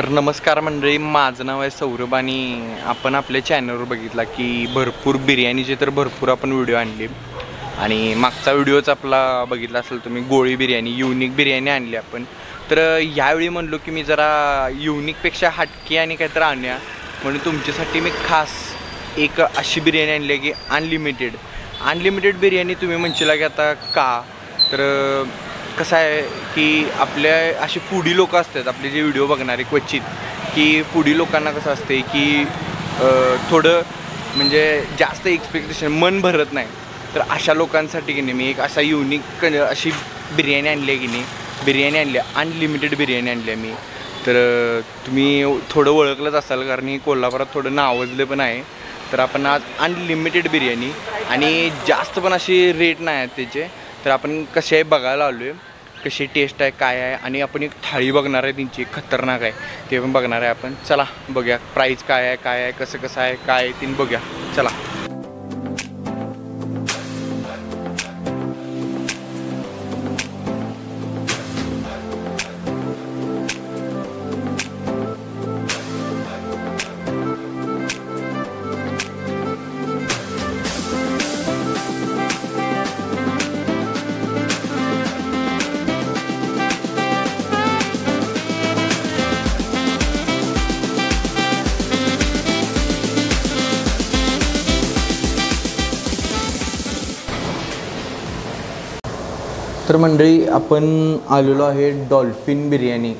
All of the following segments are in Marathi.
तर नमस्कार मंडळी, माझं नाव आहे सौरभ आणि आपण आपल्या चॅनलवर बघितला की भरपूर बिर्याणीचे तर भरपूर आपण व्हिडिओ आणले आणि मागचा व्हिडिओच आपला बघितला असेल तुम्ही, गोळी बिर्याणी युनिक बिर्याणी आणली आपण. तर यावेळी म्हणलो की मी जरा युनिकपेक्षा हटके आणि काहीतरी आणूया म्हणून तुमच्यासाठी मी खास एक अशी बिर्याणी आणली आहे की अनलिमिटेड बिर्याणी. तुम्ही म्हणशीला की आता का, तर कसं आहे की आपल्या अशी फूडी लोक असतात आपले जे व्हिडिओ बघणारे क्वचित, की फूडी लोकांना कसं असते की थोडं म्हणजे जास्त एक्सपेक्टेशन मन भरत नाही. तर अशा लोकांसाठी की नाही मी एक असा युनिक अशी बिर्याणी आणली आहे की नाही, अनलिमिटेड बिर्याणी आणली आहे मी. तर तुम्ही थोडं ओळखलंच असाल कारण ही कोल्हापुरात थोडं नावाजलं पण आहे. तर आपण आज अनलिमिटेड बिर्याणी आणि जास्त पण अशी रेट नाही आहेत त्याचे, तर आपण कसे आहे बघायला आलो आहे, कशी टेस्ट आहे काय आहे, आणि आपण एक थाळी बघणार आहे त्यांची खतरनाक आहे, ते पण बघणार आहे आपण. चला बघूया प्राईस काय आहे कसं आहे काय आहे ते बघूया, चला. तर मंडळी आपण आलेलो आहे डॉल्फिन बिर्याणी.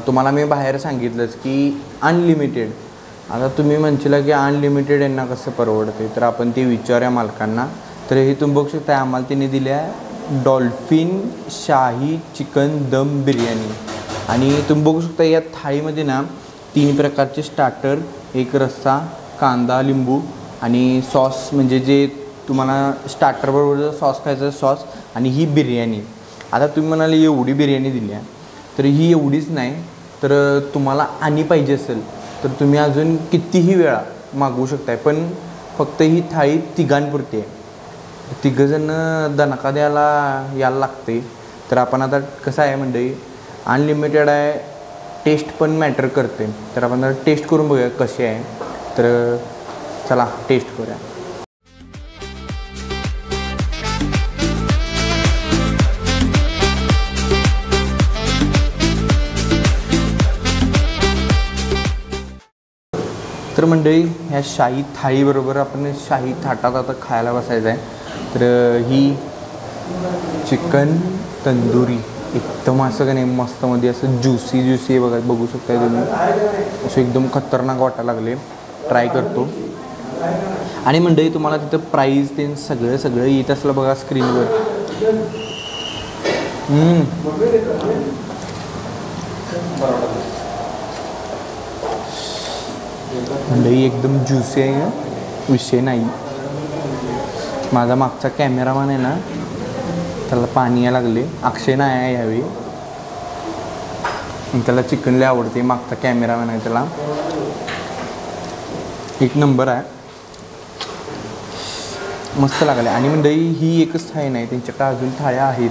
तुम्हाला मी बाहेर सांगितलंच की अनलिमिटेड. आता तुम्ही म्हणशीला की अनलिमिटेड यांना कसं परवडते, तर आपण ते विचारूया मालकांना. तर हे तुम्ही बघू शकता, आम्हाला त्यांनी दिल्या डॉल्फिन शाही चिकन दम बिर्याणी. आणि तुम्ही बघू शकता या थाळीमध्ये ना 3 प्रकारचे स्टार्टर, एक रस्सा, कांदा लिंबू आणि सॉस, म्हणजे जे तुम्हाला स्टार्टरबरोबर सॉस खायचं सॉस, आणि ही बिर्याणी. आता तुम्ही म्हणाले एवढी बिर्याणी दिली आहे, तर ही एवढीच नाही, तर तुम्हाला आणि पाहिजे असेल तर तुम्ही अजून कितीही वेळा मागवू शकताय. पण फक्त ही थाळी तिघांपुरती आहे, तिघंजणं दणका द्यायला यायला लागते. तर आपण आता कसं आहे मंडळी, अनलिमिटेड आहे, टेस्ट पण मॅटर करते. तर आपण आता टेस्ट करून बघूया कशी आहे. तर चला टेस्ट करूया. तर मंडळी ह्या शाही थाळीबरोबर आपण शाही थाटात आता खायला बसायचं आहे. तर ही चिकन तंदुरी एकदम असं का नाही मस्तमध्ये असं ज्युसी आहे बघा, बघू शकताय तुम्ही, असं एकदम खतरनाक वाटायला लागले. ट्राय करतो. आणि मंडळी तुम्हाला तिथं प्राईस ते सगळं येत असलं बघा स्क्रीनवर. मंडळी एकदम ज्युसी आहे, विषय नाही. माझा मागचा कॅमेरामॅन आहे ना, त्याला पाणी यायला लागले. अक्षय नाही आहे यावेळी, त्याला चिकन लय आवडते. मागचा कॅमेरामॅन आहे, त्याला एक नंबर आहे, मस्त लागले. आणि मंडळी ही एकच थाळी नाही, त्यांच्याकडे अजून थाळ्या आहेत.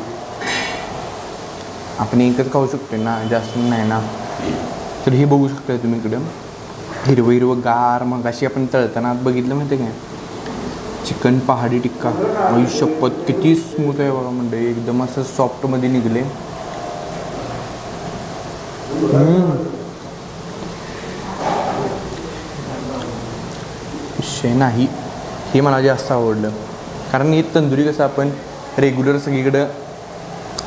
आपण एकच खाऊ शकतो ना, जास्त नाही ना. तर ही बघू शकता तुम्ही इकडं हिरवं गार. मग अशी आपण तळताना बघितलं माहिती काय, चिकन पहाडी टिक्का. शपथ किती स्मूथ आहे बघा मंडळी, एकदम असं सॉफ्टमध्ये निघले. विषय नाही, हे मला जास्त आवडलं. कारण हे तंदुरी कसं आपण रेग्युलर सगळीकडं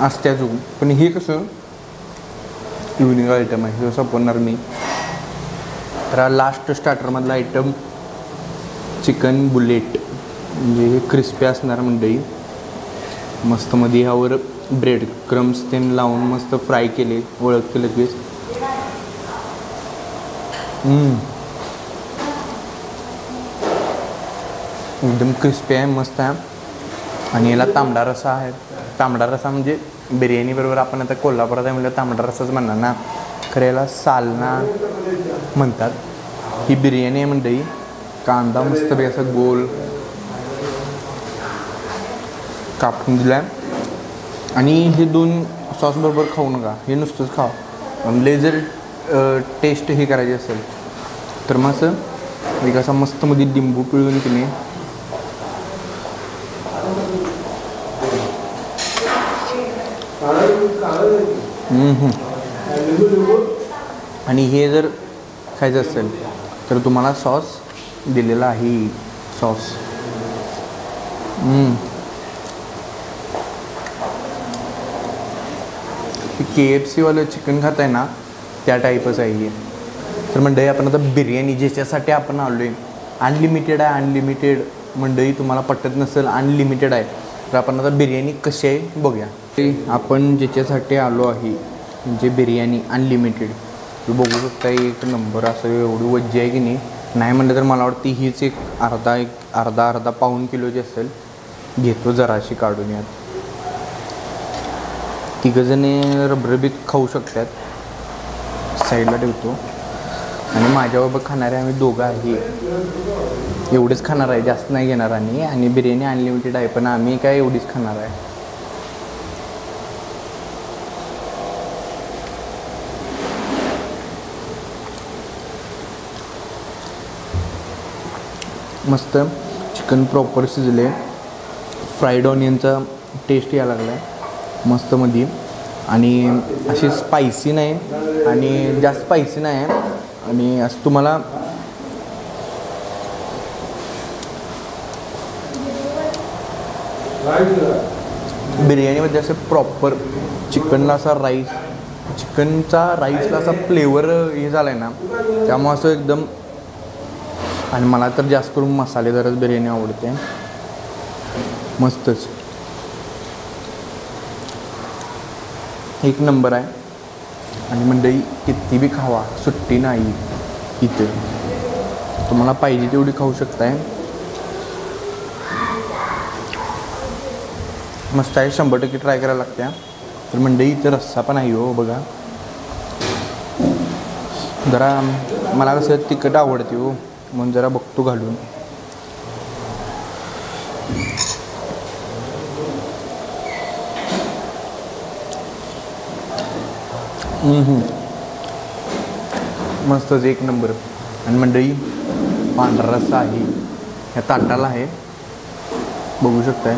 असत्याच, पण हे कसं युनिक आयटम आहे, हे संपवणार नाही. तर लास्ट स्टार्टरमधला आयटम चिकन बुलेट, म्हणजे हे क्रिस्पी असणार मंडळी. मस्त मध्ये ह्यावर ब्रेड क्रम्स ते लावून मस्त फ्राय केले, ओळख केलं की एकदम क्रिस्पी आहे, मस्त आहे. आणि याला तांबडा रस्सा आहे. तांबडा रस्सा म्हणजे बिर्याणी बरोबर आपण आता कोल्हापुरात आहे म्हणजे तांबडा रस्साच म्हणणार ना, खरं याला सालना म्हणतात. ही बिर्याणी आहे मंडळी. कांदा मस्त बी असं गोल कापून दिला आहे. आणि हे दोन सॉसबरोबर खाऊ नका, हे नुसतंच खावा. लय जर टेस्ट हे करायची असेल तर मग असं एक असा मस्तमध्ये लिंबू पिळून की नाही आणि हे जर खायचं असेल तर तुम्हाला सॉस दिलेला आहे सॉस KFC वालं चिकन खात आहे ना त्या टाईपच आहे हे. तर मंडळी आपण आता बिर्याणी ज्याच्यासाठी आपण आलो आहे अनलिमिटेड आहे. अनलिमिटेड मंडळी तुम्हाला पटत नसेल अनलिमिटेड आहे तर आपण आता बिर्याणी कशी आहे बघूया. आपण ज्याच्यासाठी आलो आहे म्हणजे बिर्याणी अनलिमिटेड बघू शकता. एक नंबर असं एवढी वज्जी आहे की नाही म्हणलं तर मला वाटतं हीच एक अर्धा पाऊण किलोची असेल. घेतो जराशी काढून यात. तिघंजणे रबरबीत खाऊ शकतात. साईडला ठेवतो आणि माझ्याबरोबर खाणारे आम्ही दोघं आहे. एवढेच खाणार आहे जास्त नाही घेणार आणि बिर्याणी अनलिमिटेड आहे पण आम्ही काय एवढीच खाणार आहे. मस्त चिकन प्रॉपर शिजले. फ्राईड ऑनियनचा टेस्ट यायला लागला आहे मस्तमध्ये आणि अशी स्पायसी नाही आणि जास्त स्पायसी नाही आहे आणि असं तुम्हाला बिर्याणीमध्ये असं प्रॉपर चिकनला असा चिकनचा राईसला असा फ्लेवर हे झाला आहे ना त्यामुळे असं एकदम. आणि मला तर जास्त करून मसालेदारच बिर्याणी आवडते. मस्तच एक नंबर आहे. आणि मंडळी किती बी खावा सुट्टी नाही इथे. तुम्हाला पाहिजे तेवढी खाऊ शकताय. मस्त आहे. 100% ट्राय करायला लागते. तर मंडळी इथं रस्सा पण आहे हो बघा. जरा मला कसं तिखट आवडते हो म्हणून जरा बघतो घालून. मस्तच एक नंबर. आणि मंडळी पांढरा रस्सा आहे ह्या ताटाला आहे बघू शकताय.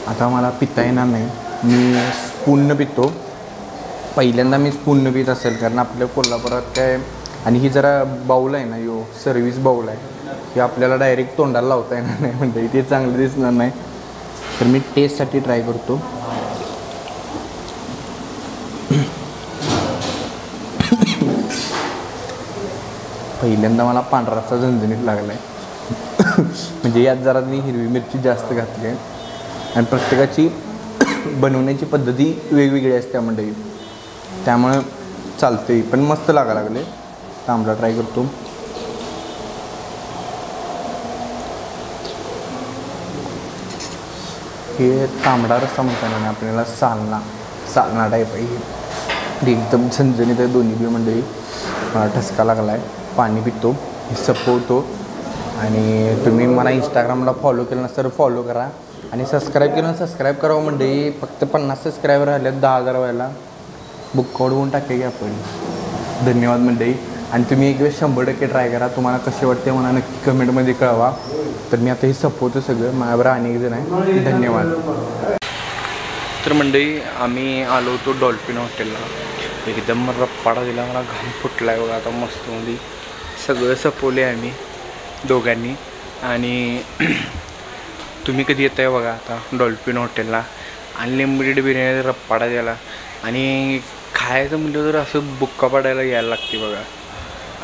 आता मला पिता येणार नाही मी स्पूननं पितो. पहिल्यांदा मी स्पूननं पित असेल कारण आपल्या कोल्हापुरात काय आणि ही जरा बाऊल आहे ना यो सर्विस बाऊल आहे ही आपल्याला डायरेक्ट तोंडाला लावता येणार नाही म्हणजे ते चांगलं दिसणार नाही. तर मी टेस्टसाठी ट्राय करतो. पहिल्यांदा मला पांढराचा झणझणीत लागला आहे म्हणजे यात जरा मी हिरवी मिरची जास्त घातली आहे आणि प्रत्येकाची बनवण्याची पद्धती वेगवेगळी असते मंडळी त्यामुळे चालते पण मस्त लागायला लागले. तांबडा ट्राय करतो. हे तांबडा रस्सा म्हणताना आपल्याला सालना टाईप आहे एकदम झणझणीत आहे दोन्ही बी मंडळी. मला ठसका लागला आहे. पाणी पितो हे सपवतो. आणि तुम्ही मला इंस्टाग्रामला फॉलो केलं नसतं तर फॉलो करा आणि सबस्क्राईब केलं सबस्क्राईब करावं मंडळी. फक्त 50 सबस्क्रायबर राहिले 10,000 व्हायला बुक होऊन टाके की आपण. धन्यवाद मंडळी. आणि तुम्ही एक वेळेस 100% ट्राय करा. तुम्हाला कसे वाटते मला नक्की कमेंटमध्ये कळवा. तर मी आता हे सपवतो सगळं माझ्याबरोबर अनेक जण आहे. धन्यवाद. तर मंडळी आम्ही आलो होतो डॉल्फिन हॉटेलला. एकदम रप्पाडा दिला मला घाम फुटला आहे बघा. आता मस्तमध्ये सगळं सपवले आम्ही दोघांनी. आणि तुम्ही कधी येत आहे बघा आता डॉल्फिन हॉटेलला. अनलिमिटेड बिर्याणी रप्पाडा द्यायला आणि खायचं म्हटलं तर असं बुक्का पाडायला यायला लागते बघा.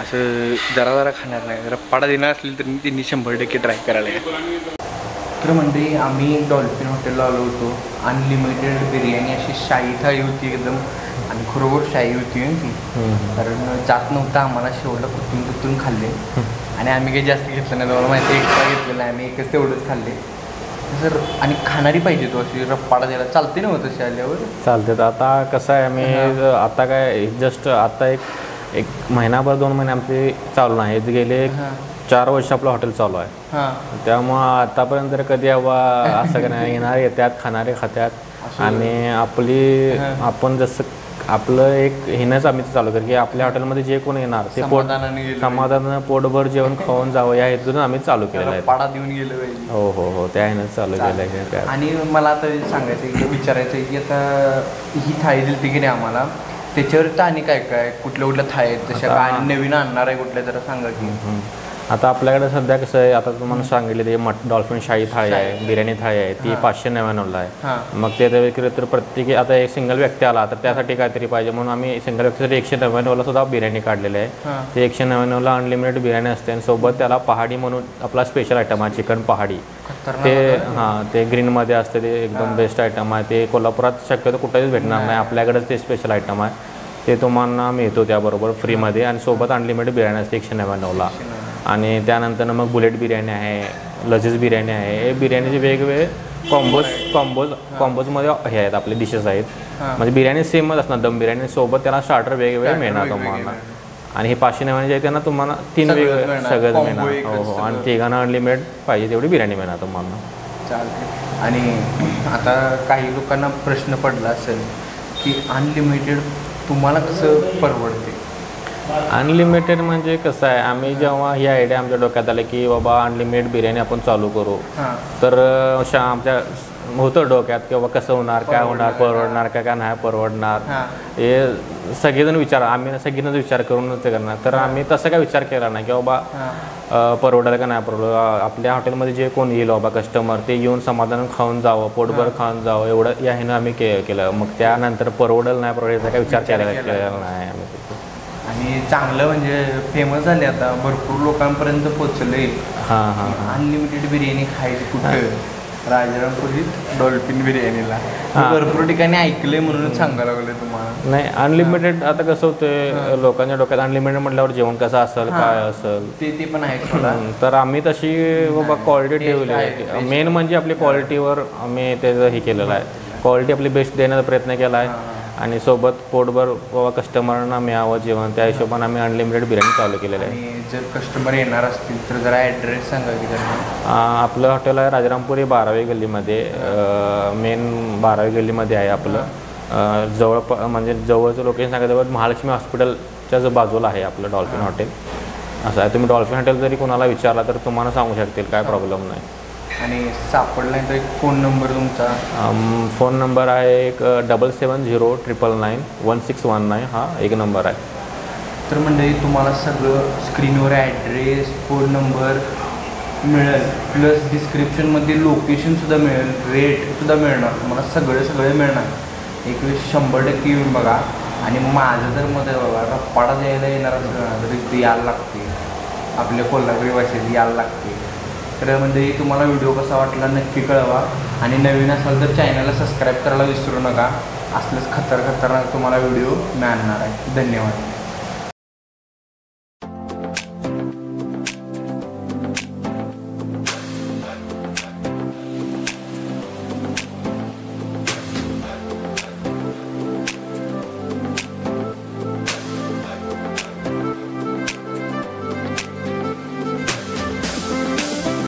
असं जरा खाणार नाही. रप्पाडा देणार असली तर त्यांनी 100% ट्राय करायला आहे. तर म्हणजे आम्ही डॉल्फिन हॉटेलला आलो होतो. अनलिमिटेड बिर्याणी अशी शाही थाळी होती एकदम आणि खरोखर शाही होती ती. कारण जात नव्हता आम्हाला शेवटला कुठून खाल्ले आणि आम्ही काही जास्त घेतलं नाही. तुम्हाला माहिती एक्स्ट्रा घेतलेलं आहे आम्ही एकच तेवढंच खाल्ले. सर आणि खाणारी पाहिजे तो अशी रप्पाडा द्यायला चालते ना होतं तशी आल्यावर चालते. आता कसं आहे आम्ही आता काय जस्ट आता एक महिनाभर 2 महिने आमचे चालू नाही. गेले 4 वर्ष आपलं हॉटेल चालू आहे. त्यामुळं आतापर्यंत तर कधी असं काय नाही. येणारे येतात खाणारे खात्यात आणि आपण जसं आपलं एक हेनंच आम्ही चालू कर की आपल्या हॉटेलमध्ये जे कोण येणार ते समाधानानं पोटभर जेवण खाऊन जावं या हेतून आम्ही चालू केलेलं आहे. पाडा देऊन गेलं पाहिजे. हो हो हो, त्या ह्यानंच चालू केलं आहे. आणि मला आता सांगायचं आहे, विचारायचं आहे की आता ही थाळी दिली ती की नाही आम्हाला, त्याच्यावर आणि काय काय कुठल्या थाळी आहेत तशा काय नवीन आणणार आहे कुठल्या जरा सांगा की. आता आपल्याकडे सध्या कसं आहे, आता तुम्हाला सांगितले ते डॉल्फिन शाही थाळी आहे, बिर्याणी थाळी आहे, ती 599ला आहे. मग ते व्यतिरिक्त प्रत्येकी आता एक सिंगल व्यक्ती आला तर त्यासाठी काहीतरी पाहिजे म्हणून आम्ही सिंगल व्यक्तीसाठी 199ला सुद्धा बिर्याणी काढलेली आहे. ते 199ला अनलिमिटेड बिर्याणी असते आणि सोबत त्याला पहाडी म्हणून आपला स्पेशल आयटम आहे चिकन पहाडी. ते ते ग्रीनमध्ये असते, ते एकदम बेस्ट आयटम आहे. ते कोल्हापुरात शक्यतो कुठेच भेटणार नाही, आपल्याकडेच ते स्पेशल आयटम आहे. ते तुम्हाला मिळतो त्याबरोबर फ्रीमध्ये आणि सोबत अनलिमिटेड बिर्याणी असते 199ला. आणि त्यानंतर मग बुलेट बिर्याणी आहे, लजीज बिर्याणी आहे. हे बिर्याणीचे वेगवेगळे कॉम्बोजमध्ये हे आहेत आपले डिशेस आहेत. म्हणजे बिर्याणी सेमच असणार, दम बिर्याणी सोबत त्याला स्टार्टर वेगवेगळे मिळणार तुम्हाला. आणि हे 599 जे आहे त्यांना तुम्हाला 3 वेगवेगळे सगळंच मिळणार. हो हो, आणि तिघांना अनलिमिटेड पाहिजे तेवढी बिर्याणी मिळणार तुम्हाला. चालते. आणि आता काही लोकांना प्रश्न पडला असेल की अनलिमिटेड तुम्हाला कसं परवडते. अनलिमिटेड म्हणजे कसं आहे, आम्ही जेव्हा ही आयडिया आमच्या डोक्यात आली की बाबा अनलिमिटेड बिर्याणी आपण चालू करू, तर आमच्या होतं डोक्यात की बाबा कसं होणार, काय होणार, परवडणार काय नाही परवडणार, हे सगळेजण आम्ही सगळेजण विचार करूनच ते करणार. तर आम्ही तसं काय विचार केला नाही की बाबा परवडायला का नाही परवडलं. आपल्या हॉटेलमध्ये जे कोण येईल बाबा कस्टमर, ते येऊन समाधान खाऊन जावं, पोटभर खाऊन जावं, एवढं या ह्यानं आम्ही केलं. मग त्यानंतर परवडेल नाही परवडेल काय विचार केला नाही आम्ही. आणि चांगलं म्हणजे फेमस झाले आता, भरपूर लोकांपर्यंत पोचले. अनलिमिटेड बिर्याणी खायची कुठं, राजारामपुरीत डॉल्फिन बिर्याणीला. भरपूर ठिकाणी ऐकलंय म्हणून सांगायला लागले तुम्हाला. नाही, अनलिमिटेड आता कसं होतं लोकांच्या डोक्यात अनलिमिटेड म्हटल्यावर जेवण कसं असेल काय असेल ते पण आहे. तर आम्ही तशी बाबा क्वालिटी ठेवली आहे. मेन म्हणजे आपली क्वालिटीवर आम्ही त्याचं हे केलेलं आहे. क्वालिटी आपली बेस्ट देण्याचा प्रयत्न केला आहे आणि सोबत पोटभर बाबा कस्टमरांना मिळावं जेवण, त्या हिशोबाने आम्ही अनलिमिटेड बिर्याणी चालू केलेलं आहे. आणि जर कस्टमर येणार असतील तर जरा ॲड्रेस सांगा की त्यांना. आपलं हॉटेल आहे राजारामपुरी 12वी गल्लीमध्ये, मेन 12वी गल्लीमध्ये आहे आपलं. जवळ म्हणजे जवळचं लोकेशन सांगायचं महालक्ष्मी हॉस्पिटलच्या बाजूला आहे आपलं डॉल्फिन हॉटेल. असं आहे, तुम्ही डॉल्फिन हॉटेल जरी कोणाला विचारला तर तुम्हाला सांगू शकतील, काय प्रॉब्लेम नाही. आणि सापडला नाही तर एक फोन नंबर तुमचा. फोन नंबर आहे एक 7709991619, हा एक नंबर आहे. तर म्हणजे तुम्हाला सगळं स्क्रीनवर ॲड्रेस, फोन नंबर मिळेल, प्लस डिस्क्रिप्शनमध्ये लोकेशनसुद्धा मिळेल, रेटसुद्धा मिळणार तुम्हाला, सगळं मिळणार. एक वेळेस 100% येऊन बघा. आणि माझं तर मत आहे बाबा, रप्पाडा द्यायला येणार असं तरी ते यायला लागते, आपल्या कोल्हापुरी भाषेत यायला लागते. तर म्हणजे तुम्हाला व्हिडिओ कसा वाटला नक्की कळवा. आणि नवीन असाल तर चॅनलला सबस्क्राईब करायला विसरू नका. असलेच खतरनाक तुम्हाला व्हिडिओ मिळणार आहे. धन्यवाद.